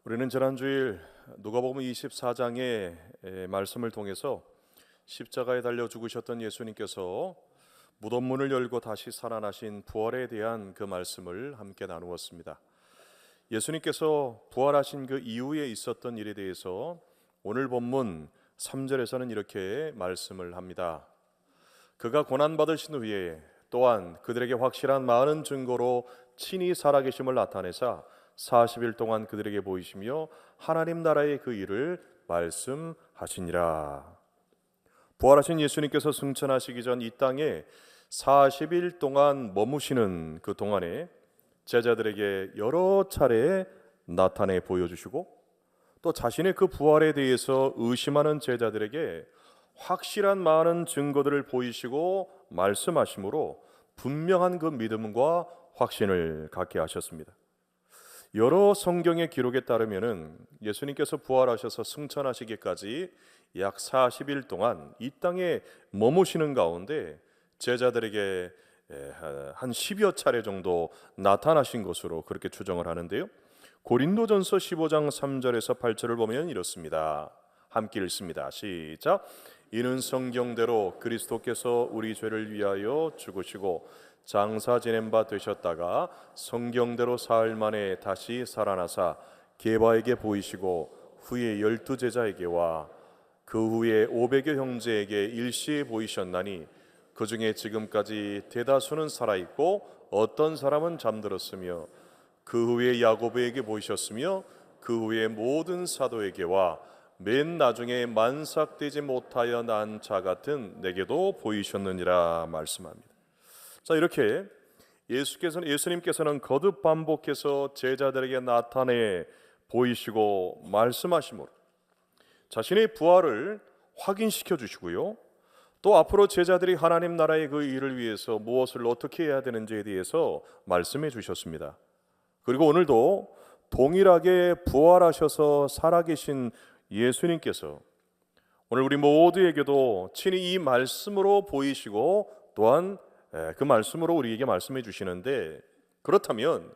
우리는 지난주일 누가복음 24장의 말씀을 통해서 십자가에 달려 죽으셨던 예수님께서 무덤 문을 열고 다시 살아나신 부활에 대한 그 말씀을 함께 나누었습니다. 예수님께서 부활하신 그 이후에 있었던 일에 대해서 오늘 본문 3절에서는 이렇게 말씀을 합니다. 그가 고난받으신 후에 또한 그들에게 확실한 많은 증거로 친히 살아계심을 나타내사 40일 동안 그들에게 보이시며 하나님 나라의 그 일을 말씀하시니라. 부활하신 예수님께서 승천하시기 전 이 땅에 40일 동안 머무시는 그 동안에 제자들에게 여러 차례 나타내 보여주시고 또 자신의 그 부활에 대해서 의심하는 제자들에게 확실한 많은 증거들을 보이시고 말씀하심으로 분명한 그 믿음과 확신을 갖게 하셨습니다. 여러 성경의 기록에 따르면은 예수님께서 부활하셔서 승천하시기까지 약 40일 동안 이 땅에 머무시는 가운데 제자들에게 한 10여 차례 정도 나타나신 것으로 그렇게 추정을 하는데요. 고린도전서 15장 3절에서 8절을 보면 이렇습니다. 함께 읽습니다. 시작. 이는 성경대로 그리스도께서 우리 죄를 위하여 죽으시고 장사 지낸 바 되셨다가 성경대로 사흘 만에 다시 살아나사 게바에게 보이시고 후에 12제자에게와 그 후에 500여 형제에게 일시에 보이셨나니 그 중에 지금까지 대다수는 살아있고 어떤 사람은 잠들었으며 그 후에 야고보에게 보이셨으며 그 후에 모든 사도에게와 맨 나중에 만삭되지 못하여 난 자 같은 내게도 보이셨느니라 말씀합니다. 자, 이렇게 예수님께서는 거듭 반복해서 제자들에게 나타내 보이시고 말씀하심으로 자신의 부활을 확인시켜 주시고요. 또 앞으로 제자들이 하나님 나라의 그 일을 위해서 무엇을 어떻게 해야 되는지에 대해서 말씀해 주셨습니다. 그리고 오늘도 동일하게 부활하셔서 살아계신 예수님께서 오늘 우리 모두에게도 친히 이 말씀으로 보이시고 또한 그 말씀으로 우리에게 말씀해 주시는데, 그렇다면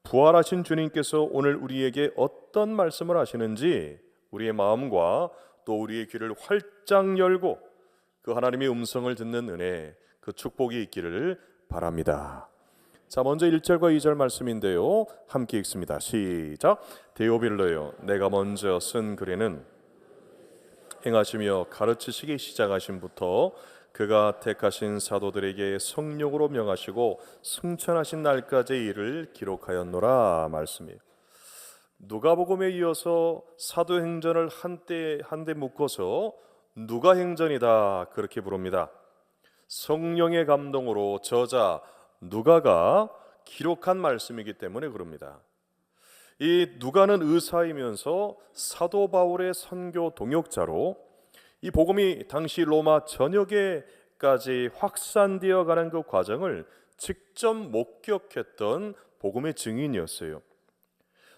부활하신 주님께서 오늘 우리에게 어떤 말씀을 하시는지 우리의 마음과 또 우리의 귀를 활짝 열고 그 하나님의 음성을 듣는 은혜, 그 축복이 있기를 바랍니다. 자, 먼저 1절과 2절 말씀인데요, 함께 읽습니다. 시작. 데오빌로요, 내가 먼저 쓴 글에는 행하시며 가르치시기 시작하심부터 그가 택하신 사도들에게 성령으로 명하시고 승천하신 날까지의 일을 기록하였노라 말씀이에요. 누가복음에 이어서 사도행전을 한데 묶어서 누가행전이다 그렇게 부릅니다. 성령의 감동으로 저자 누가가 기록한 말씀이기 때문에 그럽니다. 이 누가는 의사이면서 사도 바울의 선교 동역자로 이 복음이 당시 로마 전역에까지 확산되어 가는 그 과정을 직접 목격했던 복음의 증인이었어요.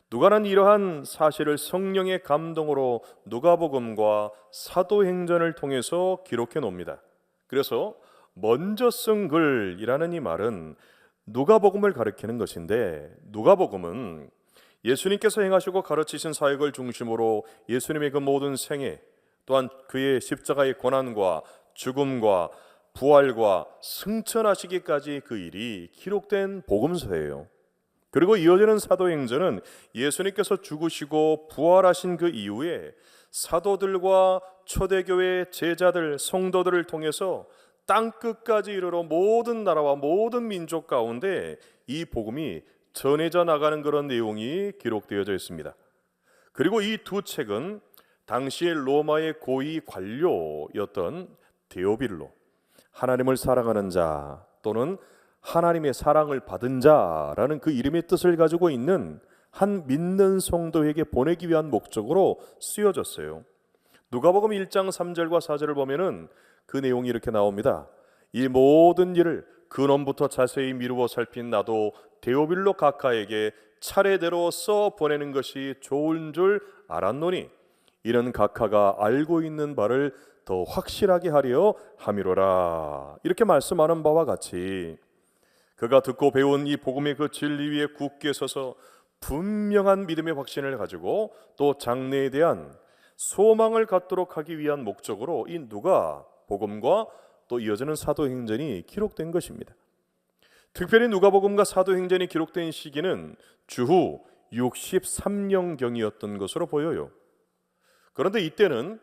누가는 이러한 사실을 성령의 감동으로 누가복음과 사도행전을 통해서 기록해 놓습니다. 그래서 먼저 쓴 글이라는 이 말은 누가복음을 가리키는 것인데, 누가복음은 예수님께서 행하시고 가르치신 사역을 중심으로 예수님의 그 모든 생애, 또한 그의 십자가의 고난과 죽음과 부활과 승천하시기까지 그 일이 기록된 복음서예요. 그리고 이어지는 사도행전은 예수님께서 죽으시고 부활하신 그 이후에 사도들과 초대교회 제자들, 성도들을 통해서 땅끝까지 이르러 모든 나라와 모든 민족 가운데 이 복음이 전해져 나가는 그런 내용이 기록되어져 있습니다. 그리고 이 두 책은 당시의 로마의 고위 관료였던 데오빌로, 하나님을 사랑하는 자 또는 하나님의 사랑을 받은 자라는 그 이름의 뜻을 가지고 있는 한 믿는 성도에게 보내기 위한 목적으로 쓰여졌어요. 누가복음 1장 3절과 4절을 보면은 그 내용이 이렇게 나옵니다. 이 모든 일을 근원부터 자세히 미루어 살핀 나도 데오빌로 각하에게 차례대로 써 보내는 것이 좋은 줄 알았노니 이는 각하가 알고 있는 바를 더 확실하게 하려 함이로라. 이렇게 말씀하는 바와 같이 그가 듣고 배운 이 복음의 그 진리 위에 굳게 서서 분명한 믿음의 확신을 가지고 또 장래에 대한 소망을 갖도록 하기 위한 목적으로 이 누가복음과 또 이어지는 사도행전이 기록된 것입니다. 특별히 누가복음과 사도행전이 기록된 시기는 주후 63년경이었던 것으로 보여요. 그런데 이때는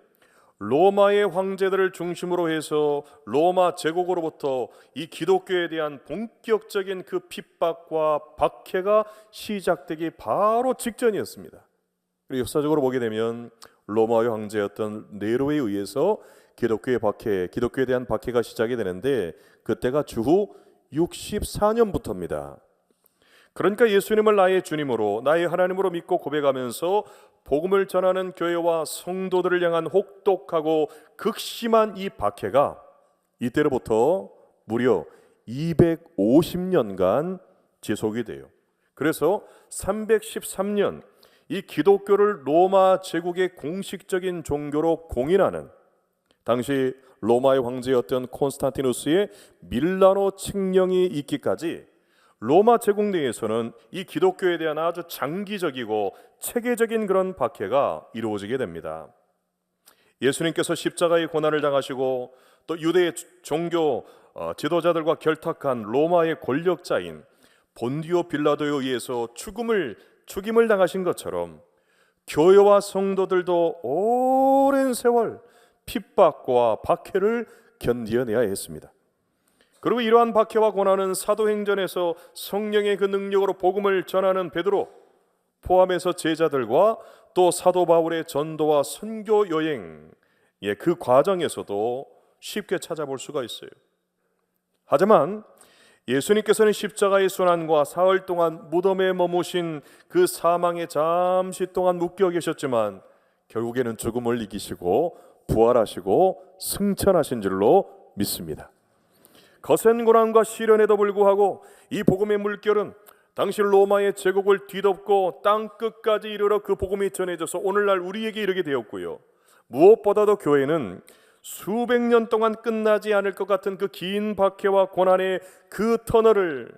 로마의 황제들을 중심으로 해서 로마 제국으로부터 이 기독교에 대한 본격적인 그 핍박과 박해가 시작되기 바로 직전이었습니다. 그리고 역사적으로 보게 되면 로마의 황제였던 네로에 의해서 기독교에 대한 박해가 시작이 되는데 그때가 주후 64년부터입니다. 그러니까 예수님을 나의 주님으로 나의 하나님으로 믿고 고백하면서 복음을 전하는 교회와 성도들을 향한 혹독하고 극심한 이 박해가 이때로부터 무려 250년간 지속이 돼요. 그래서 313년 이 기독교를 로마 제국의 공식적인 종교로 공인하는 당시 로마의 황제였던 콘스탄티누스의 밀라노 칙령이 있기까지 로마 제국 내에서는 이 기독교에 대한 아주 장기적이고 체계적인 그런 박해가 이루어지게 됩니다. 예수님께서 십자가의 고난을 당하시고 또 유대의 종교 지도자들과 결탁한 로마의 권력자인 본디오 빌라도에 의해서 죽임을 당하신 것처럼 교회와 성도들도 오랜 세월 핍박과 박해를 견디어내야 했습니다. 그리고 이러한 박해와 고난은 사도행전에서 성령의 그 능력으로 복음을 전하는 베드로 포함해서 제자들과 또 사도 바울의 전도와 선교 여행 그 과정에서도 쉽게 찾아볼 수가 있어요. 하지만 예수님께서는 십자가의 순환과 사흘 동안 무덤에 머무신 그 사망에 잠시 동안 묶여 계셨지만 결국에는 죽음을 이기시고 부활하시고 승천하신 줄로 믿습니다. 거센 고난과 시련에도 불구하고 이 복음의 물결은 당시 로마의 제국을 뒤덮고 땅 끝까지 이르러 그 복음이 전해져서 오늘날 우리에게 이르게 되었고요. 무엇보다도 교회는 수백 년 동안 끝나지 않을 것 같은 그 긴 박해와 고난의 그 터널을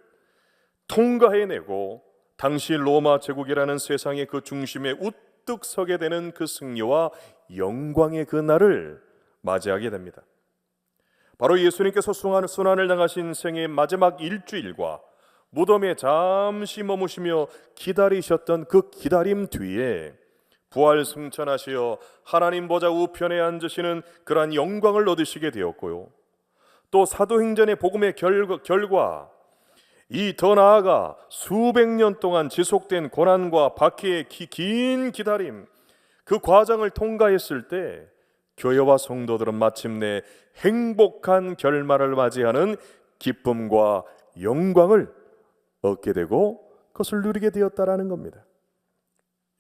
통과해내고 당시 로마 제국이라는 세상의 그 중심에 우뚝 서게 되는 그 승리와 영광의 그 날을 맞이하게 됩니다. 바로 예수님께서 순환을 당하신 생의 마지막 일주일과 무덤에 잠시 머무시며 기다리셨던 그 기다림 뒤에 부활 승천하시어 하나님 보좌 우편에 앉으시는 그러한 영광을 얻으시게 되었고요. 또 사도행전의 복음의 결과 이 더 나아가 수백 년 동안 지속된 고난과 박해의 긴 기다림 그 과정을 통과했을 때 교회와 성도들은 마침내 행복한 결말을 맞이하는 기쁨과 영광을 얻게 되고 그것을 누리게 되었다라는 겁니다.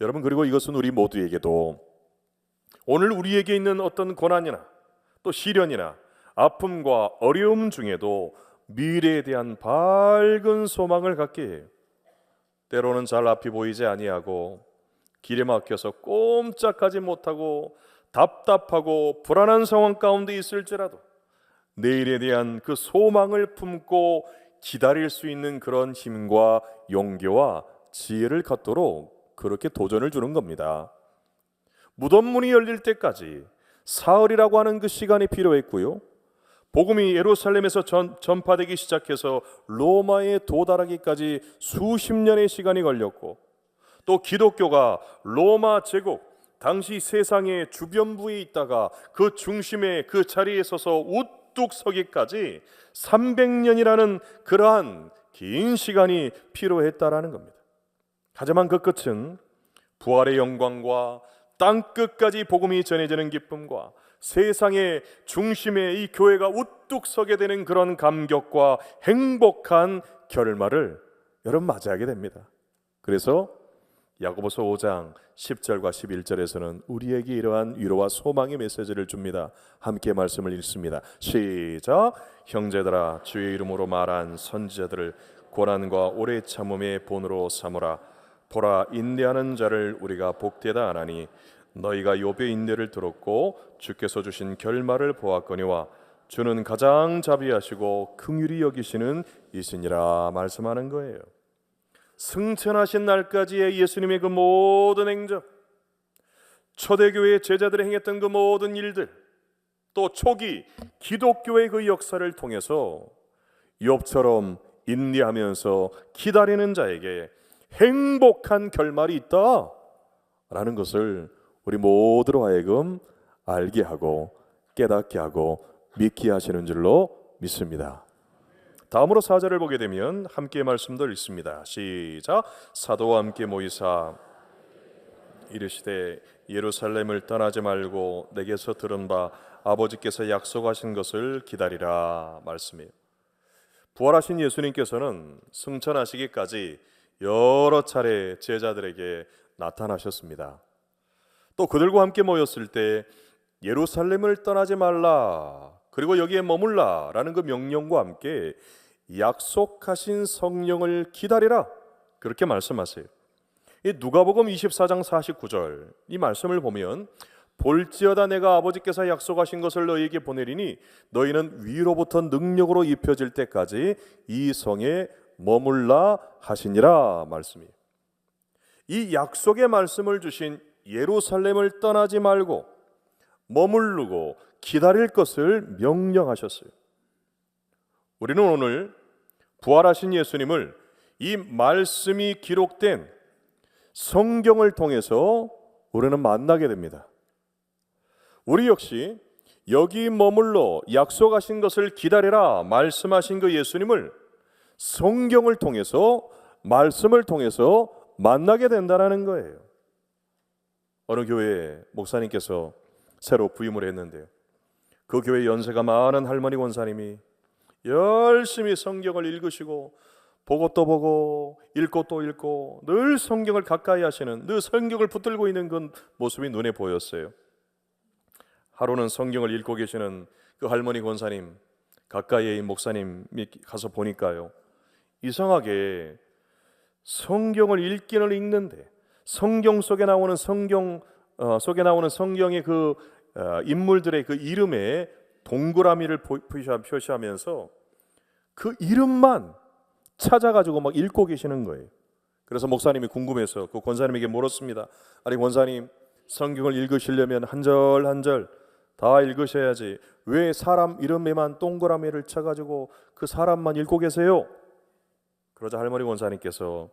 여러분, 그리고 이것은 우리 모두에게도 오늘 우리에게 있는 어떤 고난이나 또 시련이나 아픔과 어려움 중에도 미래에 대한 밝은 소망을 갖게 해요. 때로는 잘 앞이 보이지 아니하고 길에 막혀서 꼼짝하지 못하고 답답하고 불안한 상황 가운데 있을지라도 내일에 대한 그 소망을 품고 기다릴 수 있는 그런 힘과 용기와 지혜를 갖도록 그렇게 도전을 주는 겁니다. 무덤 문이 열릴 때까지 사흘이라고 하는 그 시간이 필요했고요. 복음이 예루살렘에서 전파되기 시작해서 로마에 도달하기까지 수십 년의 시간이 걸렸고 또 기독교가 로마 제국 당시 세상의 주변부에 있다가 그 중심에 그 자리에 서서 우뚝 서기까지 300년이라는 그러한 긴 시간이 필요했다라는 겁니다. 하지만 그 끝은 부활의 영광과 땅 끝까지 복음이 전해지는 기쁨과 세상의 중심에 이 교회가 우뚝 서게 되는 그런 감격과 행복한 결말을 여러분 맞이하게 됩니다. 그래서 야고보서 5장 10절과 11절에서는 우리에게 이러한 위로와 소망의 메시지를 줍니다. 함께 말씀을 읽습니다. 시작. 형제들아, 주의 이름으로 말한 선지자들을 고난과 오래 참음의 본으로 삼으라. 보라, 인내하는 자를 우리가 복되다 하나니 너희가 욥의 인내를 들었고 주께서 주신 결말을 보았거니와 주는 가장 자비하시고 긍휼히 여기시는 이시니라 말씀하는 거예요. 승천하신 날까지의 예수님의 그 모든 행적, 초대교회 제자들이 행했던 그 모든 일들, 또 초기 기독교의 그 역사를 통해서 욥처럼 인내하면서 기다리는 자에게 행복한 결말이 있다라는 것을 우리 모두로 하여금 알게 하고 깨닫게 하고 믿게 하시는 줄로 믿습니다. 다음으로 4절을 보게 되면 함께 말씀도 읽습니다. 시작. 사도와 함께 모이사 이르시되 예루살렘을 떠나지 말고 내게서 들은 바 아버지께서 약속하신 것을 기다리라 말씀이에요. 부활하신 예수님께서는 승천하시기까지 여러 차례 제자들에게 나타나셨습니다. 또 그들과 함께 모였을 때 예루살렘을 떠나지 말라, 그리고 여기에 머물라 라는 그 명령과 함께 약속하신 성령을 기다리라, 그렇게 말씀하세요. 이 누가복음 24장 49절 이 말씀을 보면 볼지어다 내가 아버지께서 약속하신 것을 너희에게 보내리니 너희는 위로부터 능력으로 입혀질 때까지 이 성에 머물라 하시니라 말씀이에요. 이 약속의 말씀을 주신 예루살렘을 떠나지 말고 머무르고 기다릴 것을 명령하셨어요. 우리는 오늘 부활하신 예수님을 이 말씀이 기록된 성경을 통해서 우리는 만나게 됩니다. 우리 역시 여기 머물러 약속하신 것을 기다리라 말씀하신 그 예수님을 성경을 통해서, 말씀을 통해서 만나게 된다는 거예요. 어느 교회에 목사님께서 새로 부임을 했는데요, 그 교회 연세가 많은 할머니 권사님이 열심히 성경을 읽으시고 보고 또 보고 읽고 또 읽고 늘 성경을 가까이 하시는, 늘 성경을 붙들고 있는 그 모습이 눈에 보였어요. 하루는 성경을 읽고 계시는 그 할머니 권사님 가까이에 이 목사님이 가서 보니까요, 이상하게 성경을 읽기는 읽는데 성경 속에 나오는 성경의 그 인물들의 그 이름에 동그라미를 표시하면서 그 이름만 찾아가지고 막 읽고 계시는 거예요. 그래서 목사님이 궁금해서 그 권사님에게 물었습니다. 아니 권사님, 성경을 읽으시려면 한 절 한 절 다 읽으셔야지 왜 사람 이름에만 동그라미를 쳐가지고 그 사람만 읽고 계세요? 그러자 할머니 권사님께서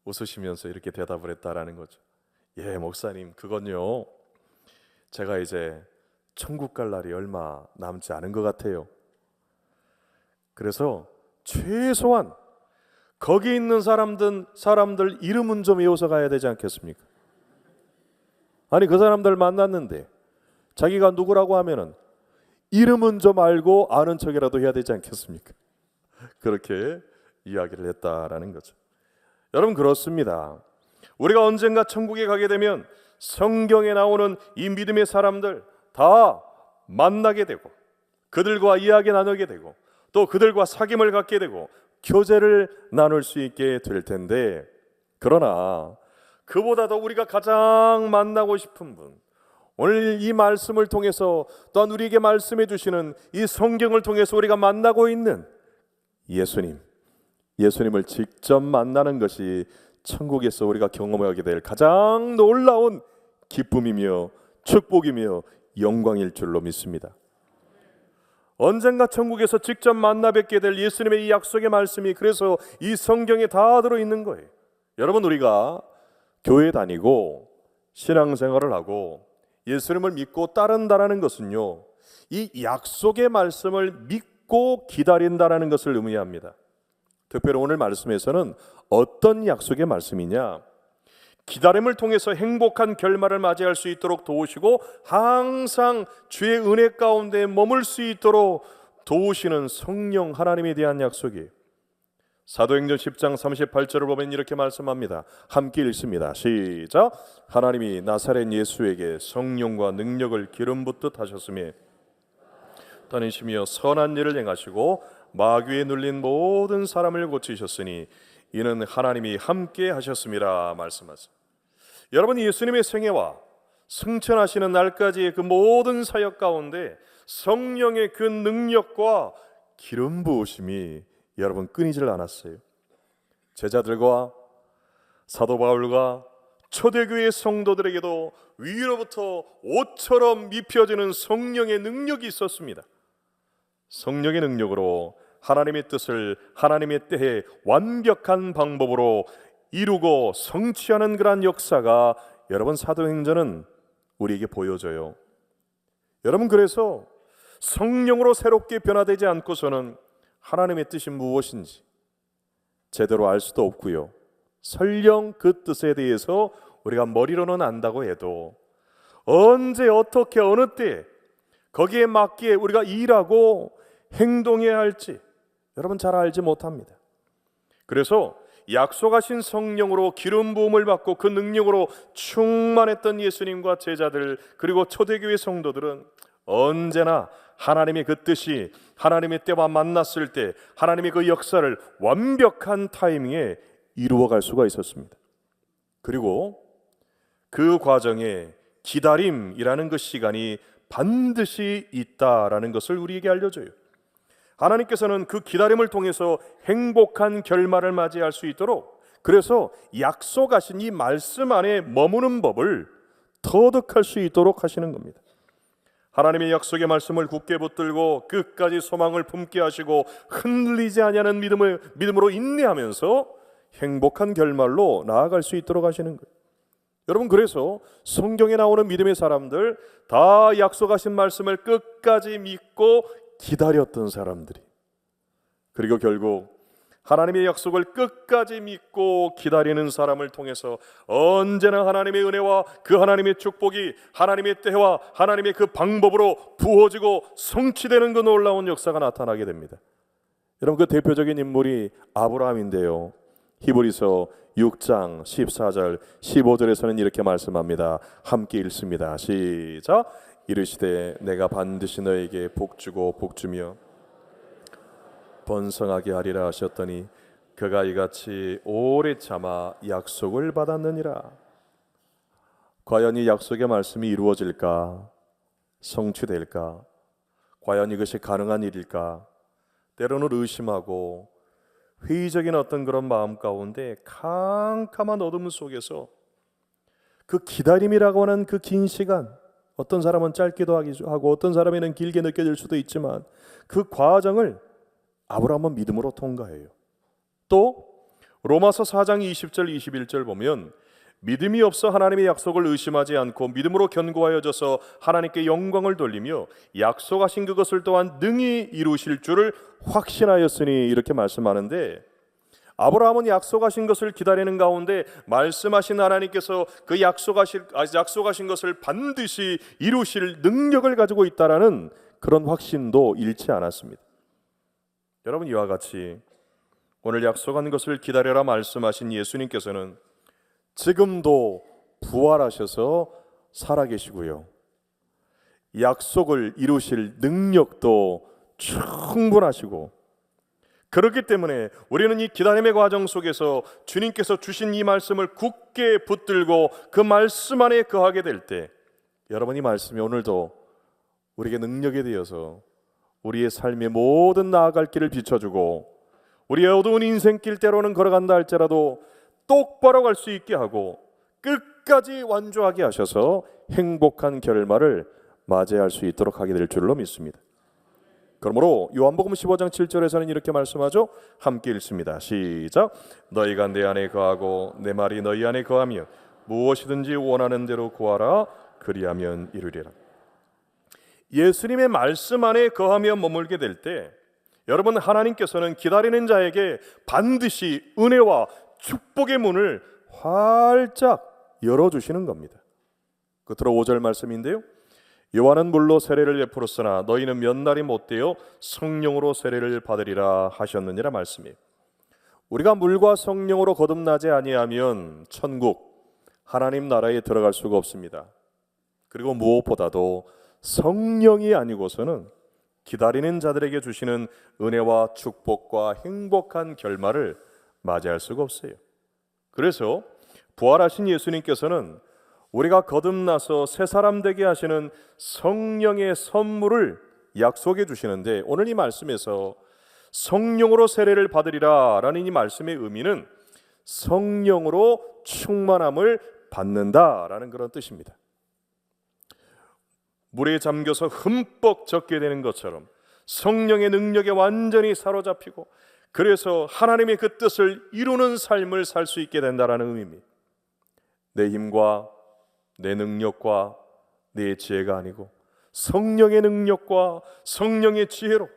웃으시면서 이렇게 대답을 했다라는 거죠. 예, 목사님, 그건요, 제가 이제 천국 갈 날이 얼마 남지 않은 것 같아요. 그래서 최소한 거기 있는 사람들 이름은 좀 외워서 가야 되지 않겠습니까? 아니 그 사람들 만났는데 자기가 누구라고 하면은 이름은 좀 알고 아는 척이라도 해야 되지 않겠습니까? 그렇게 이야기를 했다라는 거죠. 여러분, 그렇습니다. 우리가 언젠가 천국에 가게 되면 성경에 나오는 이 믿음의 사람들 다 만나게 되고 그들과 이야기 나누게 되고 또 그들과 사귐을 갖게 되고 교제를 나눌 수 있게 될 텐데, 그러나 그보다도 우리가 가장 만나고 싶은 분, 오늘 이 말씀을 통해서 또한 우리에게 말씀해 주시는 이 성경을 통해서 우리가 만나고 있는 예수님을 직접 만나는 것이 천국에서 우리가 경험하게 될 가장 놀라운 기쁨이며 축복이며 영광일 줄로 믿습니다. 언젠가 천국에서 직접 만나 뵙게 될 예수님의 이 약속의 말씀이 그래서 이 성경에 다 들어있는 거예요. 여러분, 우리가 교회 다니고 신앙생활을 하고 예수님을 믿고 따른다라는 것은요, 이 약속의 말씀을 믿고 기다린다라는 것을 의미합니다. 특별히 오늘 말씀에서는 어떤 약속의 말씀이냐, 기다림을 통해서 행복한 결말을 맞이할 수 있도록 도우시고 항상 주의 은혜 가운데 머물 수 있도록 도우시는 성령 하나님에 대한 약속이에요. 사도행전 10장 38절을 보면 이렇게 말씀합니다. 함께 읽습니다. 시작. 하나님이 나사렛 예수에게 성령과 능력을 기름 붓듯 하셨으며 다니시며 선한 일을 행하시고 마귀에 눌린 모든 사람을 고치셨으니 이는 하나님이 함께 하셨음이라 말씀하세요. 여러분, 예수님의 생애와 승천하시는 날까지의 그 모든 사역 가운데 성령의 그 능력과 기름 부으심이 여러분 끊이질 않았어요. 제자들과 사도 바울과 초대교회 성도들에게도 위로부터 옷처럼 입혀지는 성령의 능력이 있었습니다. 성령의 능력으로 하나님의 뜻을 하나님의 때에 완벽한 방법으로 이루고 성취하는 그러한 역사가 여러분 사도행전은 우리에게 보여져요. 여러분, 그래서 성령으로 새롭게 변화되지 않고서는 하나님의 뜻이 무엇인지 제대로 알 수도 없고요. 설령 그 뜻에 대해서 우리가 머리로는 안다고 해도 언제 어떻게 어느 때 거기에 맞게 우리가 일하고 행동해야 할지 여러분 잘 알지 못합니다. 그래서 약속하신 성령으로 기름 부음을 받고 그 능력으로 충만했던 예수님과 제자들 그리고 초대교회 성도들은 언제나 하나님의 그 뜻이 하나님의 때와 만났을 때 하나님의 그 역사를 완벽한 타이밍에 이루어갈 수가 있었습니다. 그리고 그 과정에 기다림이라는 그 시간이 반드시 있다라는 것을 우리에게 알려줘요. 하나님께서는 그 기다림을 통해서 행복한 결말을 맞이할 수 있도록 그래서 약속하신 이 말씀 안에 머무는 법을 터득할 수 있도록 하시는 겁니다. 하나님의 약속의 말씀을 굳게 붙들고 끝까지 소망을 품게 하시고 흔들리지 아니하는 믿음으로 인내하면서 행복한 결말로 나아갈 수 있도록 하시는 거예요. 여러분, 그래서 성경에 나오는 믿음의 사람들 다 약속하신 말씀을 끝까지 믿고 기다렸던 사람들이, 그리고 결국 하나님의 약속을 끝까지 믿고 기다리는 사람을 통해서 언제나 하나님의 은혜와 그 하나님의 축복이 하나님의 때와 하나님의 그 방법으로 부어지고 성취되는 그 놀라운 역사가 나타나게 됩니다. 여러분, 그 대표적인 인물이 아브라함인데요. 히브리서 6장 14절 15절에서는 이렇게 말씀합니다. 함께 읽습니다. 시작. 이르시되 내가 반드시 너에게 복주고 복주며 번성하게 하리라 하셨더니 그가 이같이 오래 참아 약속을 받았느니라. 과연 이 약속의 말씀이 이루어질까? 성취될까? 과연 이것이 가능한 일일까? 때로는 의심하고 회의적인 어떤 그런 마음 가운데 캄캄한 어둠 속에서 그 기다림이라고 하는 그 긴 시간, 어떤 사람은 짧기도 하고 어떤 사람에는 길게 느껴질 수도 있지만 그 과정을 아브라함은 믿음으로 통과해요. 또 로마서 4장 20절 21절 보면 믿음이 없어 하나님의 약속을 의심하지 않고 믿음으로 견고하여져서 하나님께 영광을 돌리며 약속하신 그것을 또한 능히 이루실 줄을 확신하였으니 이렇게 말씀하는데, 아브라함은 약속하신 것을 기다리는 가운데 말씀하신 하나님께서 그 약속하신 것을 반드시 이루실 능력을 가지고 있다라는 그런 확신도 잃지 않았습니다. 여러분, 이와 같이 오늘 약속한 것을 기다려라 말씀하신 예수님께서는 지금도 부활하셔서 살아계시고요, 약속을 이루실 능력도 충분하시고, 그렇기 때문에 우리는 이 기다림의 과정 속에서 주님께서 주신 이 말씀을 굳게 붙들고 그 말씀 안에 거하게 될 때, 여러분, 이 말씀이 오늘도 우리에게 능력이 되어서 우리의 삶의 모든 나아갈 길을 비춰주고 우리의 어두운 인생길 때로는 걸어간다 할지라도 똑바로 갈 수 있게 하고 끝까지 완주하게 하셔서 행복한 결말을 맞이할 수 있도록 하게 될 줄로 믿습니다. 그러므로 요한복음 15장 7절에서는 이렇게 말씀하죠. 함께 읽습니다. 시작. 너희가 내 안에 거하고 내 말이 너희 안에 거하며 무엇이든지 원하는 대로 구하라. 그리하면 이루리라. 예수님의 말씀 안에 거하며 머물게 될 때 여러분, 하나님께서는 기다리는 자에게 반드시 은혜와 축복의 문을 활짝 열어주시는 겁니다. 끝으로 5절 말씀인데요. 요한은 물로 세례를 베풀었으나 너희는 몇 날이 못되어 성령으로 세례를 받으리라 하셨느니라 말씀이에요. 우리가 물과 성령으로 거듭나지 아니하면 천국, 하나님 나라에 들어갈 수가 없습니다. 그리고 무엇보다도 성령이 아니고서는 기다리는 자들에게 주시는 은혜와 축복과 행복한 결말을 맞이할 수가 없어요. 그래서 부활하신 예수님께서는 우리가 거듭나서 새 사람 되게 하시는 성령의 선물을 약속해 주시는데, 오늘 이 말씀에서 성령으로 세례를 받으리라 라는 이 말씀의 의미는 성령으로 충만함을 받는다라는 그런 뜻입니다. 물에 잠겨서 흠뻑 젖게 되는 것처럼 성령의 능력에 완전히 사로잡히고, 그래서 하나님의 그 뜻을 이루는 삶을 살 수 있게 된다라는 의미입니다. 내 힘과 내 능력과 내 지혜가 아니고 성령의 능력과 성령의 지혜로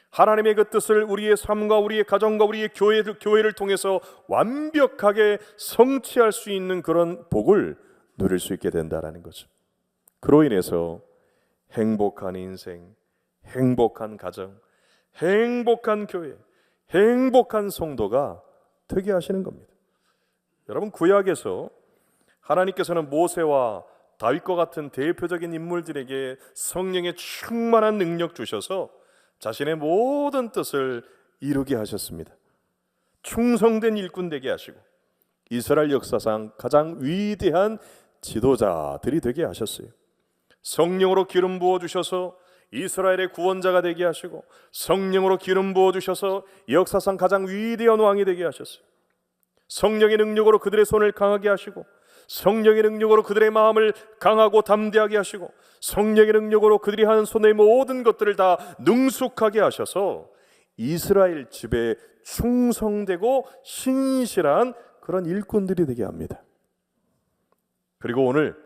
하나님의 그 뜻을 우리의 삶과 우리의 가정과 우리의 교회를 통해서 완벽하게 성취할 수 있는 그런 복을 누릴 수 있게 된다라는 거죠. 그로 인해서 행복한 인생, 행복한 가정, 행복한 교회, 행복한 성도가 되게 하시는 겁니다. 여러분, 구약에서 하나님께서는 모세와 다윗과 같은 대표적인 인물들에게 성령의 충만한 능력 주셔서 자신의 모든 뜻을 이루게 하셨습니다. 충성된 일꾼 되게 하시고 이스라엘 역사상 가장 위대한 지도자들이 되게 하셨어요. 성령으로 기름 부어 주셔서 이스라엘의 구원자가 되게 하시고, 성령으로 기름 부어 주셔서 역사상 가장 위대한 왕이 되게 하셨어요. 성령의 능력으로 그들의 손을 강하게 하시고, 성령의 능력으로 그들의 마음을 강하고 담대하게 하시고, 성령의 능력으로 그들이 하는 손의 모든 것들을 다 능숙하게 하셔서 이스라엘 집에 충성되고 신실한 그런 일꾼들이 되게 합니다. 그리고 오늘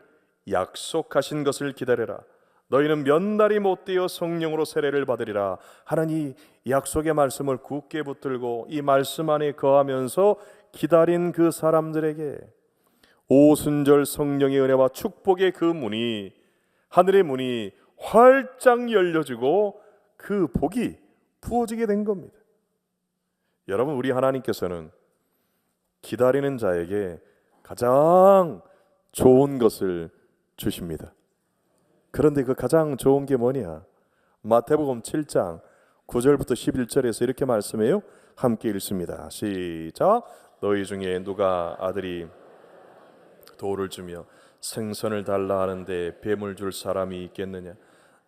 약속하신 것을 기다려라, 너희는 몇 날이 못되어 성령으로 세례를 받으리라 하는 이 약속의 말씀을 굳게 붙들고 이 말씀 안에 거하면서 기다린 그 사람들에게 오순절 성령의 은혜와 축복의 그 문이, 하늘의 문이 활짝 열려지고 그 복이 부어지게 된 겁니다. 여러분, 우리 하나님께서는 기다리는 자에게 가장 좋은 것을 주십니다. 그런데 그 가장 좋은 게 뭐냐? 마태복음 7장 9절부터 11절에서 이렇게 말씀해요. 함께 읽습니다. 시작. 너희 중에 누가 아들이 돌을 주며 생선을 달라 하는데 뱀을 줄 사람이 있겠느냐?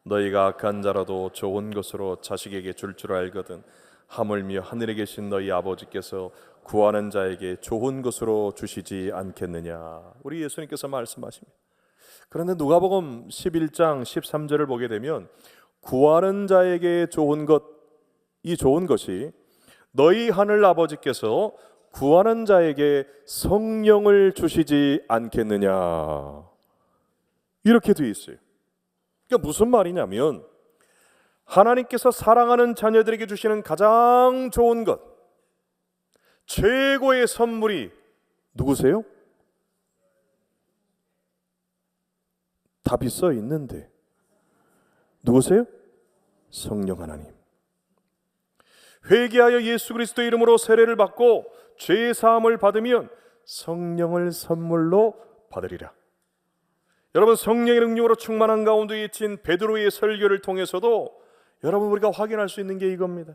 너희가 악한 자라도 좋은 것으로 자식에게 줄 알거든 하물며 하늘에 계신 너희 아버지께서 구하는 자에게 좋은 것으로 주시지 않겠느냐? 우리 예수님께서 말씀하십니다. 그런데 누가복음 11장 13절을 보게 되면 구하는 자에게 좋은 것, 이 좋은 것이 너희 하늘 아버지께서 구하는 자에게 성령을 주시지 않겠느냐, 이렇게 되어 있어요. 그러니까 무슨 말이냐면 하나님께서 사랑하는 자녀들에게 주시는 가장 좋은 것, 최고의 선물이 누구세요? 답이 써 있는데 누구세요? 성령 하나님. 회개하여 예수 그리스도의 이름으로 세례를 받고 죄 사함을 받으면 성령을 선물로 받으리라. 여러분, 성령의 능력으로 충만한 가운데 있친 베드로의 설교를 통해서도 여러분 우리가 확인할 수 있는 게 이겁니다.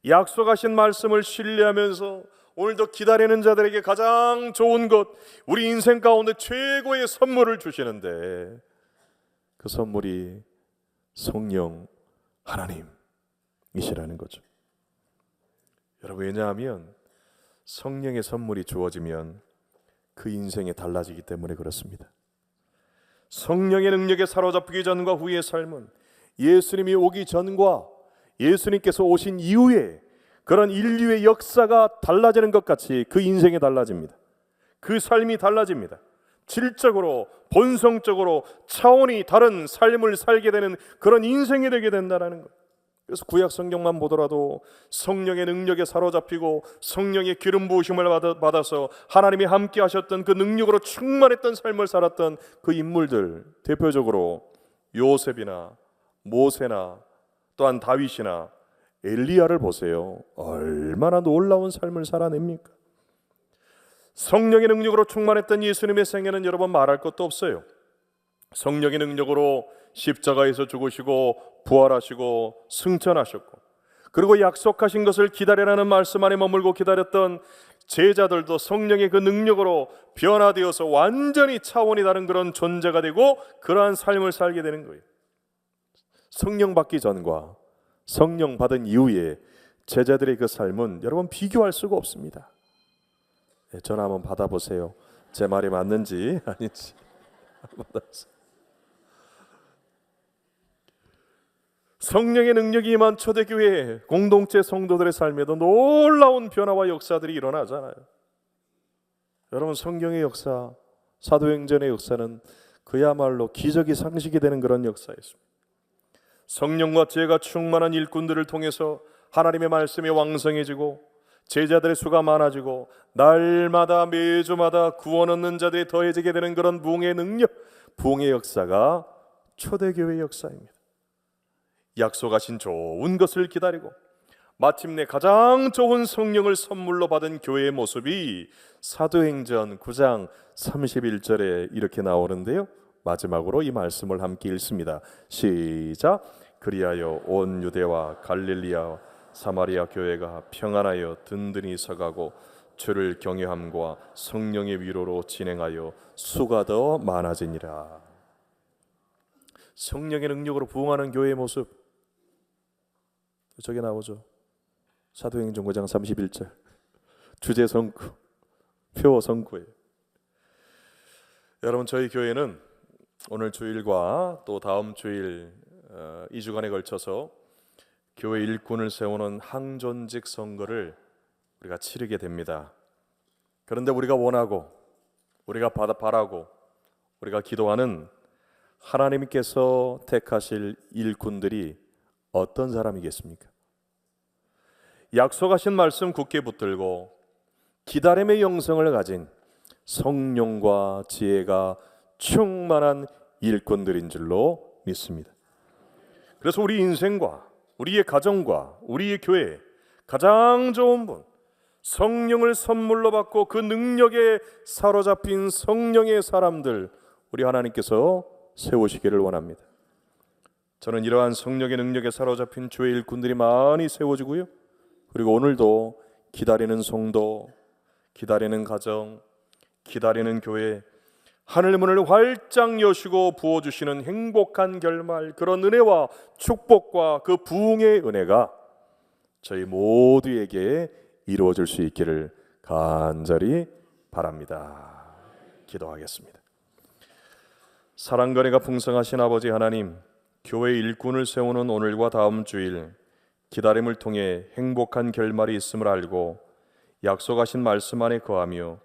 약속하신 말씀을 신뢰하면서 오늘도 기다리는 자들에게 가장 좋은 것, 우리 인생 가운데 최고의 선물을 주시는데 그 선물이 성령 하나님이시라는 거죠. 여러분, 왜냐하면 성령의 선물이 주어지면 그 인생이 달라지기 때문에 그렇습니다. 성령의 능력에 사로잡히기 전과 후의 삶은 예수님이 오기 전과 예수님께서 오신 이후에 그런 인류의 역사가 달라지는 것 같이 그 인생이 달라집니다. 그 삶이 달라집니다. 질적으로, 본성적으로 차원이 다른 삶을 살게 되는 그런 인생이 되게 된다는 것. 그래서 구약 성경만 보더라도 성령의 능력에 사로잡히고 성령의 기름 부으심을 받아서 하나님이 함께 하셨던 그 능력으로 충만했던 삶을 살았던 그 인물들, 대표적으로 요셉이나 모세나 또한 다윗이나 엘리야를 보세요. 얼마나 놀라운 삶을 살아냅니까? 성령의 능력으로 충만했던 예수님의 생애는 여러분 말할 것도 없어요. 성령의 능력으로 십자가에서 죽으시고 부활하시고 승천하셨고, 그리고 약속하신 것을 기다리라는 말씀 안에 머물고 기다렸던 제자들도 성령의 그 능력으로 변화되어서 완전히 차원이 다른 그런 존재가 되고 그러한 삶을 살게 되는 거예요. 성령 받기 전과 성령 받은 이후에 제자들의 그 삶은 여러분 비교할 수가 없습니다. 전화 한번 받아보세요. 제 말이 맞는지 아닌지 받아보세요. 성령의 능력이 임한 초대교회 공동체 성도들의 삶에도 놀라운 변화와 역사들이 일어나잖아요. 여러분, 성경의 역사, 사도행전의 역사는 그야말로 기적이 상식이 되는 그런 역사였습니다. 성령과 지혜가 충만한 일꾼들을 통해서 하나님의 말씀이 왕성해지고 제자들의 수가 많아지고 날마다 매주마다 구원 얻는 자들이 더해지게 되는 그런 부흥의 능력, 부흥의 역사가 초대교회의 역사입니다. 약속하신 좋은 것을 기다리고 마침내 가장 좋은 성령을 선물로 받은 교회의 모습이 사도행전 9장 31절에 이렇게 나오는데요, 마지막으로 이 말씀을 함께 읽습니다. 시작. 그리하여 온 유대와 갈릴리아 사마리아 교회가 평안하여 든든히 서가고 주를 경외함과 성령의 위로로 진행하여 수가 더 많아지니라. 성령의 능력으로 부흥하는 교회의 모습, 저게 나오죠. 사도행전 9장 31절. 주제 성구, 표 성구예요. 여러분, 저희 교회는 오늘 주일과 또 다음 주일 2주간에 걸쳐서 교회 일꾼을 세우는 항존직 선거를 우리가 치르게 됩니다. 그런데 우리가 원하고 우리가 바라고 우리가 기도하는 하나님께서 택하실 일꾼들이 어떤 사람이겠습니까? 약속하신 말씀 굳게 붙들고 기다림의 영성을 가진 성령과 지혜가 충만한 일꾼들인 줄로 믿습니다. 그래서 우리 인생과 우리의 가정과 우리의 교회에 가장 좋은 분, 성령을 선물로 받고 그 능력에 사로잡힌 성령의 사람들, 우리 하나님께서 세우시기를 원합니다. 저는 이러한 성령의 능력에 사로잡힌 주의 일꾼들이 많이 세워지고요, 그리고 오늘도 기다리는 성도, 기다리는 가정, 기다리는 교회, 하늘 문을 활짝 여시고 부어주시는 행복한 결말, 그런 은혜와 축복과 그 부흥의 은혜가 저희 모두에게 이루어질 수 있기를 간절히 바랍니다. 기도하겠습니다. 사랑과 은혜가 풍성하신 아버지 하나님, 교회 일꾼을 세우는 오늘과 다음 주일 기다림을 통해 행복한 결말이 있음을 알고 약속하신 말씀 안에 거하며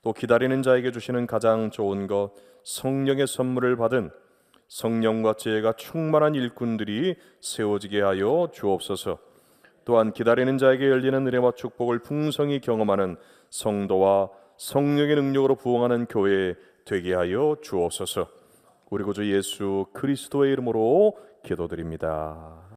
또 기다리는 자에게 주시는 가장 좋은 것, 성령의 선물을 받은 성령과 지혜가 충만한 일꾼들이 세워지게 하여 주옵소서. 또한 기다리는 자에게 열리는 은혜와 축복을 풍성히 경험하는 성도와 성령의 능력으로 부흥하는 교회 되게 하여 주옵소서. 우리 구주 예수 그리스도의 이름으로 기도드립니다.